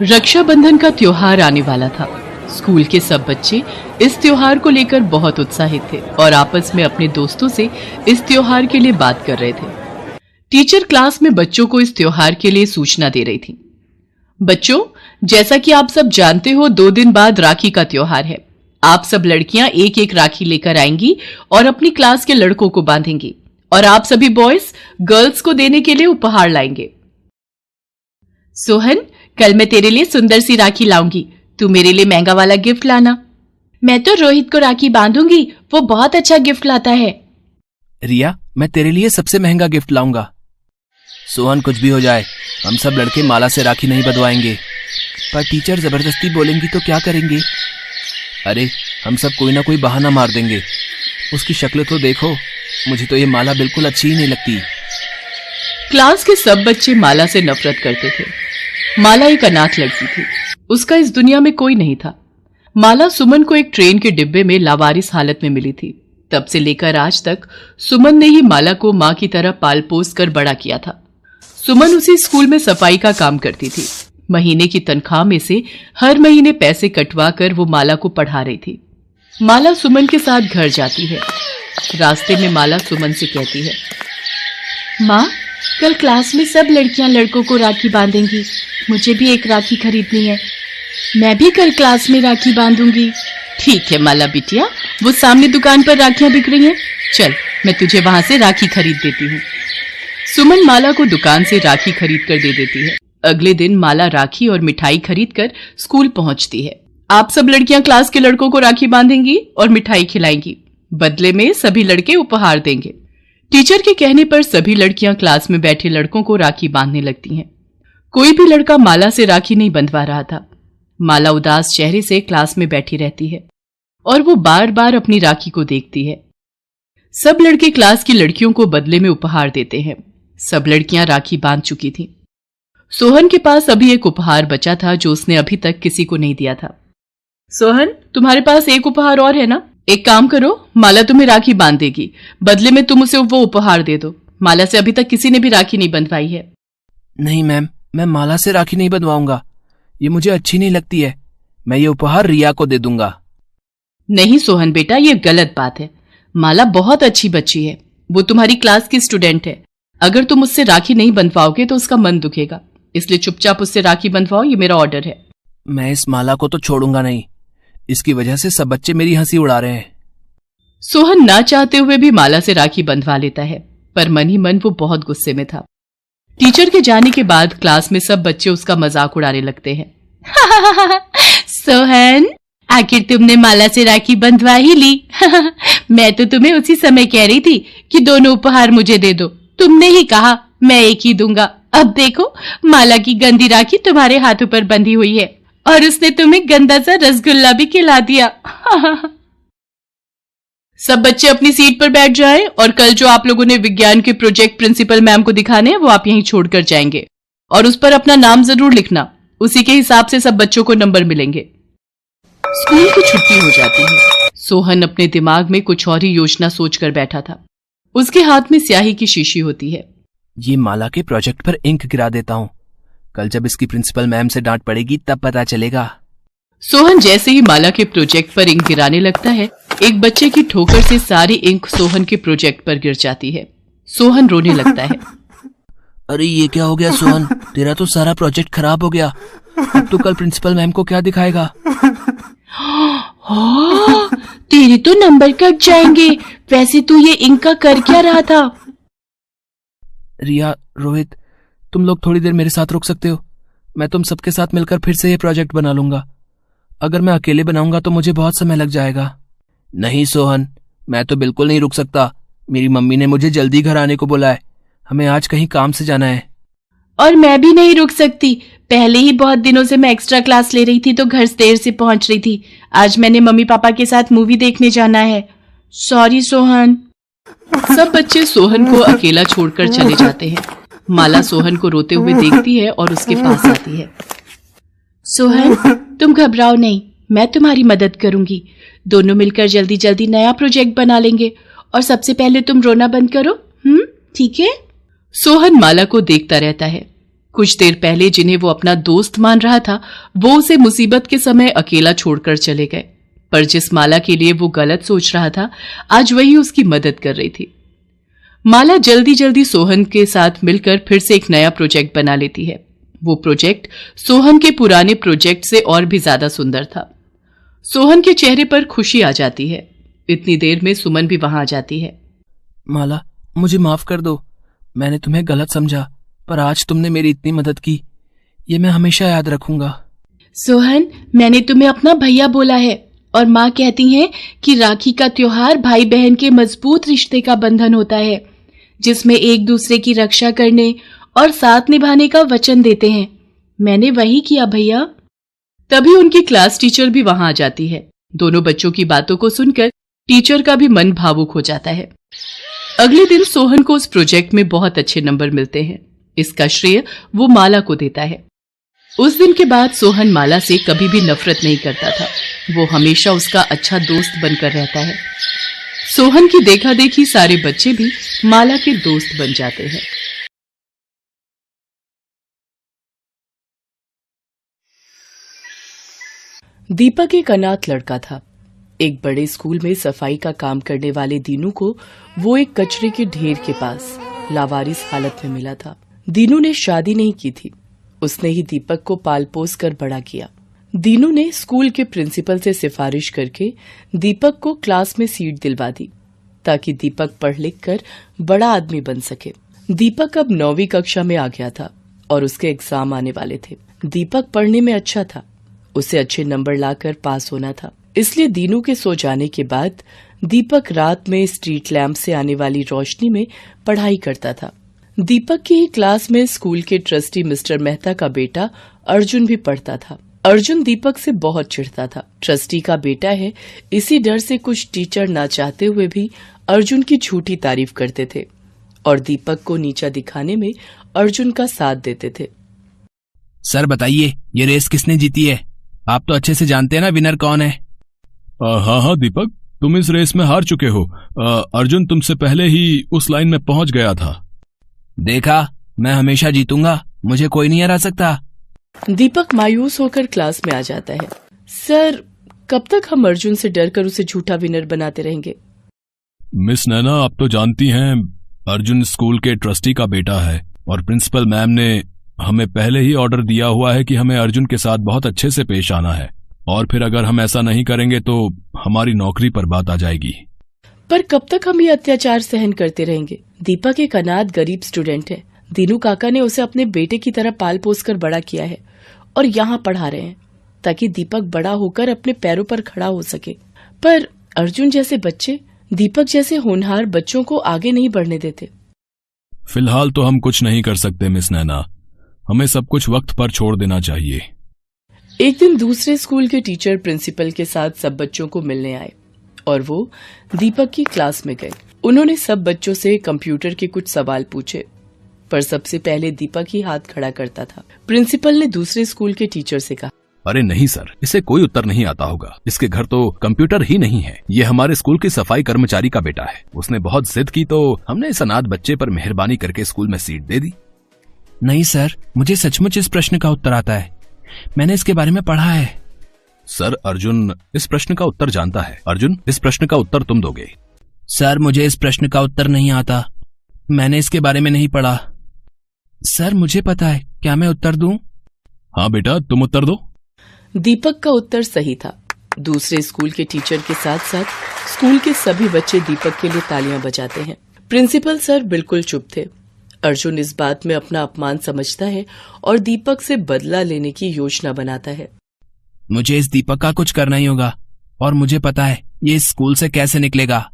रक्षाबंधन का त्योहार आने वाला था। स्कूल के सब बच्चे इस त्योहार को लेकर बहुत उत्साहित थे और आपस में अपने दोस्तों से इस त्योहार के लिए बात कर रहे थे। टीचर क्लास में बच्चों को इस त्योहार के लिए सूचना दे रही थी। बच्चों, जैसा कि आप सब जानते हो, 2 दिन बाद राखी का त्योहार है। आप सब लड़कियां एक एक राखी लेकर आएंगी और अपनी क्लास के लड़कों को बांधेंगी और आप सभी बॉयज गर्ल्स को देने के लिए उपहार लाएंगे। सोहन, कल मैं तेरे लिए सुंदर सी राखी लाऊंगी, तू मेरे लिए महंगा वाला गिफ्ट लाना। मैं तो रोहित को राखी बांधूंगी, वो बहुत अच्छा गिफ्ट लाता है। रिया, मैं तेरे लिए सबसे महंगा गिफ्ट लाऊंगा। सोहन, कुछ भी हो जाए, हम सब लड़के माला से राखी नहीं बंधवाएंगे, पर टीचर जबरदस्ती बोलेंगी तो क्या करेंगे? अरे, हम सब कोई ना कोई बहाना मार देंगे। उसकी शक्ल तो देखो, मुझे तो ये माला बिल्कुल अच्छी ही नहीं लगती। क्लास के सब बच्चे माला से नफरत करते थे। माला एक अनाथ लड़की थी, उसका इस दुनिया में कोई नहीं था। माला सुमन को एक ट्रेन के डिब्बे में लावारिस हालत में मिली थी। तब से लेकर आज तक सुमन ने ही माला को मां की तरह पाल पोस कर बड़ा किया था। सुमन उसी स्कूल में सफाई का काम करती थी। महीने की तनख्वाह में से हर महीने पैसे कटवा कर वो माला को पढ़ा रही थी। माला सुमन के साथ घर जाती है। रास्ते में माला सुमन से कहती है, माँ, कल क्लास में सब लड़कियां लड़कों को राखी बांधेंगी, मुझे भी एक राखी खरीदनी है। मैं भी कल क्लास में राखी बांधूंगी। ठीक है माला बिटिया, वो सामने दुकान पर राखियां बिक रही हैं, चल मैं तुझे वहां से राखी खरीद देती हूँ। सुमन माला को दुकान से राखी खरीद कर दे देती है। अगले दिन माला राखी और मिठाई खरीद कर स्कूल पहुंचती है। आप सब लड़कियां क्लास के लड़कों को राखी बांधेंगी और मिठाई खिलाएंगी, बदले में सभी लड़के उपहार देंगे। टीचर के कहने पर सभी लड़कियां क्लास में बैठे लड़कों को राखी बांधने लगती हैं। कोई भी लड़का माला से राखी नहीं बंधवा रहा था। माला उदास चेहरे से क्लास में बैठी रहती है और वो बार बार अपनी राखी को देखती है। सब लड़के क्लास की लड़कियों को बदले में उपहार देते हैं। सब लड़कियां राखी बांध चुकी थीं। सोहन के पास अभी एक उपहार बचा था जो उसने अभी तक किसी को नहीं दिया था। सोहन, तुम्हारे पास एक उपहार और है ना? एक काम करो, माला तुम्हें राखी बांध देगी, बदले में तुम उसे वो उपहार दे दो। माला से अभी तक किसी ने भी राखी नहीं बंधवाई है। नहीं मैम, मैं माला से राखी नहीं बंधवाऊंगा, ये मुझे अच्छी नहीं लगती है। मैं ये उपहार रिया को दे दूंगा। नहीं सोहन बेटा, ये गलत बात है। माला बहुत अच्छी बच्ची है, वो तुम्हारी क्लास की स्टूडेंट है। अगर तुम उससे राखी नहीं बंधवाओगे तो उसका मन दुखेगा, इसलिए चुपचाप उससे राखी बंधवाओ, ये मेरा ऑर्डर है। मैं इस माला को तो छोड़ूंगा नहीं, इसकी वजह से सब बच्चे मेरी हंसी उड़ा रहे हैं। सोहन ना चाहते हुए भी माला से राखी बंधवा लेता है, पर मन ही मन वो बहुत गुस्से में था। टीचर के जाने के बाद क्लास में सब बच्चे उसका मजाक उड़ाने लगते हैं। सोहन, आखिर तुमने माला से राखी बंधवा ही ली। मैं तो तुम्हें उसी समय कह रही थी कि दोनों उपहार मुझे दे दो, तुमने ही कहा मैं एक ही दूंगा। अब देखो, माला की गंदी राखी तुम्हारे हाथों पर बंधी हुई है और उसने तुम्हें गंदा सा रसगुल्ला भी खिला दिया। सब बच्चे अपनी सीट पर बैठ जाएं और कल जो आप लोगों ने विज्ञान के प्रोजेक्ट प्रिंसिपल मैम को दिखाने हैं वो आप यहीं छोड़कर जाएंगे और उस पर अपना नाम जरूर लिखना, उसी के हिसाब से सब बच्चों को नंबर मिलेंगे। स्कूल की छुट्टी हो जाती है। सोहन अपने दिमाग में कुछ और ही योजना सोचकर बैठा था। उसके हाथ में स्याही की शीशी होती है। ये माला के प्रोजेक्ट पर इंक गिरा देता हूँ, कल जब इसकी प्रिंसिपल मैम से डांट पड़ेगी तब पता चलेगा। सोहन जैसे ही माला के प्रोजेक्ट पर इंक गिराने लगता है, एक बच्चे की ठोकर से सारी इंक सोहन के प्रोजेक्ट पर गिर जाती है। सोहन रोने लगता है। अरे ये क्या हो गया सोहन, तेरा तो सारा प्रोजेक्ट खराब हो गया। अब तो कल प्रिंसिपल मैम को क्या दिखाएगा? तेरे तो नंबर कट जाएंगे। वैसे तू ये इंक का कर क्या रहा था? रिया, रोहित, तुम लोग थोड़ी देर मेरे साथ रुक सकते हो? मैं तुम सबके साथ मिलकर फिर से ये प्रोजेक्ट बना लूंगा। अगर मैं अकेले बनाऊंगा तो मुझे बहुत समय लग जाएगा। नहीं सोहन, मैं तो बिल्कुल नहीं रुक सकता। मेरी मम्मी ने मुझे जल्दी घर आने को बोला है, हमें आज कहीं काम से जाना है। और मैं भी नहीं रुक सकती। पहले ही बहुत दिनों से मैं एक्स्ट्रा क्लास ले रही थी तो घर देर से पहुंच रही थी। आज मैंने मम्मी पापा के साथ मूवी देखने जाना है। सॉरी सोहन। सब बच्चे सोहन को अकेला छोड़कर चले जाते हैं। माला सोहन को रोते हुए देखती है और उसके पास आती है। सोहन, तुम घबराओ नहीं, मैं तुम्हारी मदद करूंगी। दोनों मिलकर जल्दी जल्दी नया प्रोजेक्ट बना लेंगे और सबसे पहले तुम रोना बंद करो, ठीक है? सोहन माला को देखता रहता है। कुछ देर पहले जिन्हें वो अपना दोस्त मान रहा था, वो उसे मुसीबत के समय अकेला छोड़कर चले गए। पर जिस माला के लिए वो गलत सोच रहा था, आज वही उसकी मदद कर रही थी। माला जल्दी जल्दी सोहन के साथ मिलकर फिर से एक नया प्रोजेक्ट बना लेती है। वो प्रोजेक्ट सोहन के पुराने प्रोजेक्ट से और भी ज्यादा सुंदर था। सोहन के चेहरे पर खुशी आ जाती है। इतनी देर में सुमन भी वहां आ जाती है। माला, मुझे माफ कर दो। मैंने तुम्हें गलत समझा, पर आज तुमने मेरी इतनी मदद की, ये मैं हमेशा याद रखूंगा। सोहन, मैंने तुम्हें अपना भैया बोला है और माँ कहती हैं कि राखी का त्योहार भाई बहन के मजबूत रिश्ते का बंधन होता है, जिसमें एक दूसरे की रक्षा करने और साथ निभाने का वचन देते हैं। मैंने वही किया भैया। तभी उनकी क्लास टीचर भी वहां आ जाती है। दोनों बच्चों की बातों को सुनकर टीचर का भी मन भावुक हो जाता है। अगले दिन सोहन को उस प्रोजेक्ट में बहुत अच्छे नंबर मिलते हैं। इसका श्रेय वो माला को देता है। उस दिन के बाद सोहन माला से कभी भी नफरत नहीं करता था। वो हमेशा उसका अच्छा दोस्त बनकर रहता है। सोहन की देखा देखी सारे बच्चे भी माला के दोस्त बन जाते हैं। दीपक एक अनाथ लड़का था। एक बड़े स्कूल में सफाई का काम करने वाले दीनू को वो एक कचरे के ढेर के पास लावारिस हालत में मिला था। दीनू ने शादी नहीं की थी। उसने ही दीपक को पाल पोस कर बड़ा किया। दीनू ने स्कूल के प्रिंसिपल से सिफारिश करके दीपक को क्लास में सीट दिलवा दी, ताकि दीपक पढ़ लिख कर बड़ा आदमी बन सके। दीपक अब 9वीं कक्षा में आ गया था और उसके एग्जाम आने वाले थे। दीपक पढ़ने में अच्छा था। उसे अच्छे नंबर लाकर पास होना था। इसलिए दीनू के सो जाने के बाद दीपक रात में स्ट्रीट लैंप से आने वाली रोशनी में पढ़ाई करता था। दीपक की ही क्लास में स्कूल के ट्रस्टी मिस्टर मेहता का बेटा अर्जुन भी पढ़ता था। अर्जुन दीपक से बहुत चिढ़ता था। ट्रस्टी का बेटा है, इसी डर से कुछ टीचर ना चाहते हुए भी अर्जुन की झूठी तारीफ करते थे और दीपक को नीचा दिखाने में अर्जुन का साथ देते थे। सर बताइए, ये रेस किसने जीती है? आप तो अच्छे से जानते हैं ना विनर कौन है। हाँ दीपक, तुम इस रेस में हार चुके हो। अर्जुन तुमसे पहले ही उस लाइन में पहुंच गया था। देखा, मैं हमेशा जीतूंगा, मुझे कोई नहीं हरा सकता। दीपक मायूस होकर क्लास में आ जाता है। सर, कब तक हम अर्जुन से डरकर उसे झूठा विनर बनाते रहेंगे? मिस नैना, आप तो जानती हैं अर्जुन स्कूल के ट्रस्टी का बेटा है और प्रिंसिपल मैम ने हमें पहले ही ऑर्डर दिया हुआ है कि हमें अर्जुन के साथ बहुत अच्छे से पेश आना है, और फिर अगर हम ऐसा नहीं करेंगे तो हमारी नौकरी पर बात आ जाएगी। पर कब तक हम ये अत्याचार सहन करते रहेंगे? दीपक एक अनाथ गरीब स्टूडेंट है। दीनू काका ने उसे अपने बेटे की तरह पाल पोस कर बड़ा किया है और यहाँ पढ़ा रहे हैं ताकि दीपक बड़ा होकर अपने पैरों पर खड़ा हो सके। पर अर्जुन जैसे बच्चे दीपक जैसे होनहार बच्चों को आगे नहीं बढ़ने देते। फिलहाल तो हम कुछ नहीं कर सकते मिस नैना, हमें सब कुछ वक्त पर छोड़ देना चाहिए। एक दिन दूसरे स्कूल के टीचर प्रिंसिपल के साथ सब बच्चों को मिलने आए और वो दीपक की क्लास में गए। उन्होंने सब बच्चों से कंप्यूटर के कुछ सवाल पूछे, पर सबसे पहले दीपक ही हाथ खड़ा करता था। प्रिंसिपल ने दूसरे स्कूल के टीचर से कहा, अरे नहीं सर, इसे कोई उत्तर नहीं आता होगा। इसके घर तो कंप्यूटर ही नहीं है। ये हमारे स्कूल की सफाई कर्मचारी का बेटा है। उसने बहुत जिद की तो हमने इस अनाथ बच्चे पर मेहरबानी करके स्कूल में सीट दे दी। नहीं सर, मुझे सचमुच इस प्रश्न का उत्तर आता है। मैंने इसके बारे में पढ़ा है। सर, अर्जुन इस प्रश्न का उत्तर जानता है। अर्जुन, इस प्रश्न का उत्तर तुम दोगे। सर, मुझे इस प्रश्न का उत्तर नहीं आता। मैंने इसके बारे में नहीं पढ़ा। सर, मुझे पता है, क्या मैं उत्तर दूं? हाँ बेटा, तुम उत्तर दो। दीपक का उत्तर सही था। दूसरे स्कूल के टीचर के साथ साथ स्कूल के सभी बच्चे दीपक के लिए तालियां बजाते हैं। प्रिंसिपल सर बिल्कुल चुप थे। अर्जुन इस बात में अपना अपमान समझता है और दीपक से बदला लेने की योजना बनाता है। मुझे इस दीपक का कुछ करना ही होगा और मुझे पता है ये इस स्कूल से कैसे निकलेगा।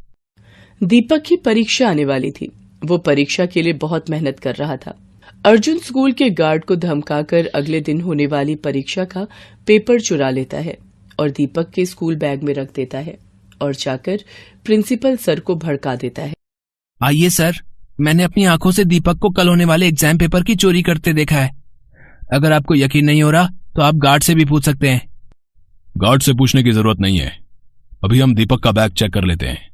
दीपक की परीक्षा आने वाली थी। वो परीक्षा के लिए बहुत मेहनत कर रहा था। अर्जुन स्कूल के गार्ड को धमकाकर अगले दिन होने वाली परीक्षा का पेपर चुरा लेता है और दीपक के स्कूल बैग में रख देता है और जाकर प्रिंसिपल सर को भड़का देता है। आइए सर, मैंने अपनी आंखों से दीपक को कल होने वाले एग्जाम पेपर की चोरी करते देखा है। अगर आपको यकीन नहीं हो रहा तो आप गार्ड से भी पूछ सकते हैं। गार्ड से पूछने की जरूरत नहीं है, अभी हम दीपक का बैग चेक कर लेते हैं।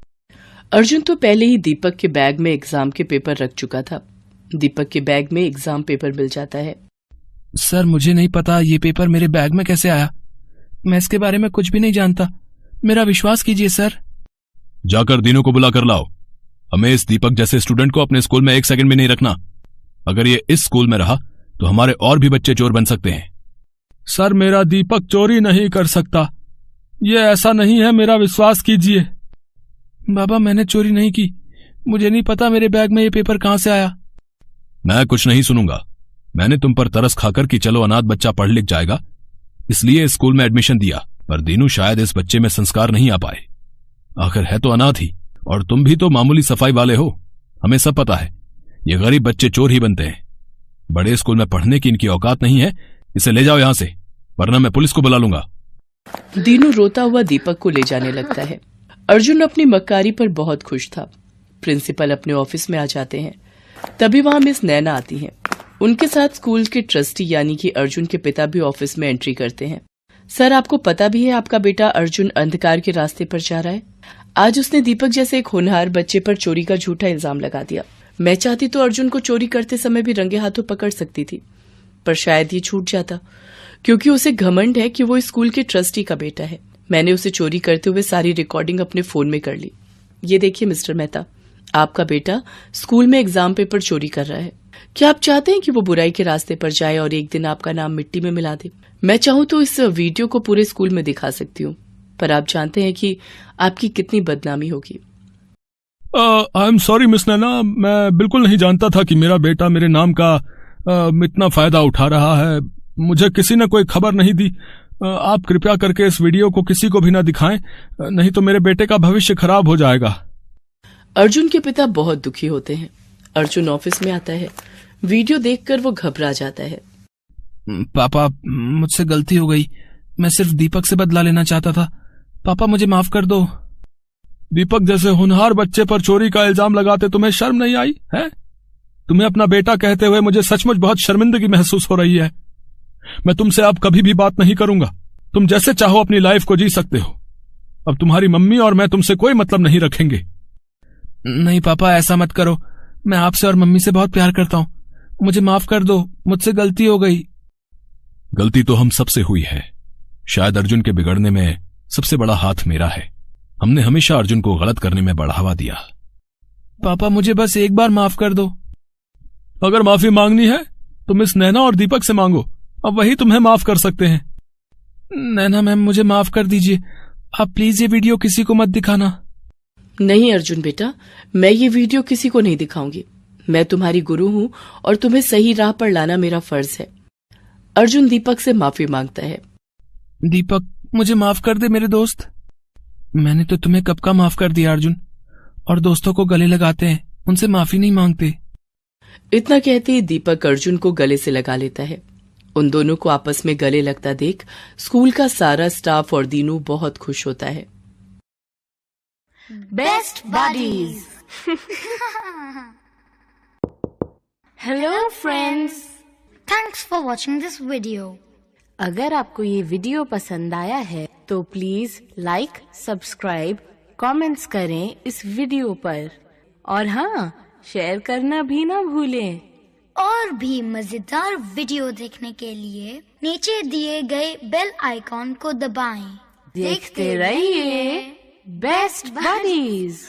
अर्जुन तो पहले ही दीपक के बैग में एग्जाम के पेपर रख चुका था। दीपक के बैग में एग्जाम पेपर मिल जाता है। सर मुझे नहीं पता ये पेपर मेरे बैग में कैसे आया। मैं इसके बारे में कुछ भी नहीं जानता। मेरा विश्वास कीजिए सर। जाकर दीनू को बुला कर लाओ। हमें इस दीपक जैसे स्टूडेंट को अपने स्कूल में 1 सेकंड भी नहीं रखना। अगर ये इस स्कूल में रहा तो हमारे और भी बच्चे चोर बन सकते हैं। सर मेरा दीपक चोरी नहीं कर सकता, ये ऐसा नहीं है, मेरा विश्वास कीजिए। बाबा मैंने चोरी नहीं की, मुझे नहीं पता मेरे बैग में ये पेपर कहां से आया। मैं कुछ नहीं सुनूंगा। मैंने तुम पर तरस खाकर कि चलो अनाथ बच्चा पढ़ लिख जाएगा, इसलिए स्कूल में एडमिशन दिया, पर दीनू शायद इस बच्चे में संस्कार नहीं आ पाए। आखिर है तो अनाथ ही, और तुम भी तो मामूली सफाई वाले हो। हमें सब पता है ये गरीब बच्चे चोर ही बनते हैं। बड़े स्कूल में पढ़ने की इनकी औकात नहीं है। इसे ले जाओ यहां से, वरना मैं पुलिस को बुला लूंगा। दीनू रोता हुआ दीपक को ले जाने लगता है। अर्जुन अपनी मक्कारी पर बहुत खुश था। प्रिंसिपल अपने ऑफिस में आ जाते हैं। तभी वहां मिस नैना आती हैं। उनके साथ स्कूल के ट्रस्टी यानी कि अर्जुन के पिता भी ऑफिस में एंट्री करते हैं। सर आपको पता भी है आपका बेटा अर्जुन अंधकार के रास्ते पर जा रहा है। आज उसने दीपक जैसे एक होनहार बच्चे पर चोरी का झूठा इल्जाम लगा दिया। मैं चाहती तो अर्जुन को चोरी करते समय भी रंगे हाथों पकड़ सकती थी, पर शायद ये छूट जाता, क्योंकि उसे घमंड है कि वो इस स्कूल के ट्रस्टी का बेटा है। मैंने उसे चोरी करते हुए सारी रिकॉर्डिंग अपने फोन में कर ली। ये देखिए मिस्टर मेहता, आपका बेटा स्कूल में एग्जाम पेपर चोरी कर रहा है। क्या आप चाहते हैं कि वो बुराई के रास्ते पर जाए और एक दिन आपका नाम मिट्टी में मिला दे? मैं चाहूं तो इस वीडियो को पूरे स्कूल में दिखा सकती हूँ, पर आप जानते हैं कि आपकी कितनी बदनामी होगी। आई एम सॉरी मिस नैना, मैं बिल्कुल नहीं जानता था कि मेरा बेटा मेरे नाम का इतना फायदा उठा रहा है। मुझे किसी ने कोई खबर नहीं दी। आप कृपया करके इस वीडियो को किसी को भी ना दिखाएं, नहीं तो मेरे बेटे का भविष्य खराब हो जाएगा। अर्जुन के पिता बहुत दुखी होते हैं। अर्जुन ऑफिस में आता है। वीडियो देखकर वो घबरा जाता है। पापा मुझसे गलती हो गई, मैं सिर्फ दीपक से बदला लेना चाहता था। पापा मुझे माफ कर दो। दीपक जैसे होनहार बच्चे पर चोरी का इल्जाम लगाते तुम्हें शर्म नहीं आई है? तुम्हें अपना बेटा कहते हुए मुझे सचमुच बहुत शर्मिंदगी महसूस हो रही है। मैं तुमसे अब कभी भी बात नहीं करूंगा। तुम जैसे चाहो अपनी लाइफ को जी सकते हो। अब तुम्हारी मम्मी और मैं तुमसे कोई मतलब नहीं रखेंगे। नहीं पापा ऐसा मत करो, मैं आपसे और मम्मी से बहुत प्यार करता हूँ। मुझे माफ कर दो, मुझसे गलती हो गई। गलती तो हम सबसे हुई है। शायद अर्जुन के बिगड़ने में सबसे बड़ा हाथ मेरा है। हमने हमेशा अर्जुन को गलत करने में बढ़ावा दिया। पापा मुझे बस एक बार माफ कर दो। अगर माफी मांगनी है तो मिस नैना और दीपक से मांगो, अब वही तुम्हें माफ कर सकते हैं। नैना मैम मुझे माफ कर दीजिए, आप प्लीज ये वीडियो किसी को मत दिखाना। नहीं अर्जुन बेटा, मैं ये वीडियो किसी को नहीं दिखाऊंगी। मैं तुम्हारी गुरु हूं और तुम्हें सही राह पर लाना मेरा फर्ज है। अर्जुन दीपक से माफी मांगता है। दीपक मुझे माफ कर दे मेरे दोस्त। मैंने तो तुम्हें कब का माफ कर दिया अर्जुन, और दोस्तों को गले लगाते हैं, उनसे माफी नहीं मांगते। इतना कहते ही दीपक अर्जुन को गले से लगा लेता है। उन दोनों को आपस में गले लगता देख स्कूल का सारा स्टाफ और दीनू बहुत खुश होता है। Best buddies. Hello friends, thanks for watching this video. अगर आपको ये वीडियो पसंद आया है तो प्लीज लाइक, सब्सक्राइब, कमेंट्स करें इस वीडियो पर, और हाँ, शेयर करना भी ना भूलें। और भी मजेदार वीडियो देखने के लिए नीचे दिए गए बेल आइकॉन को दबाएं। देखते रहिए बेस्ट बडीज।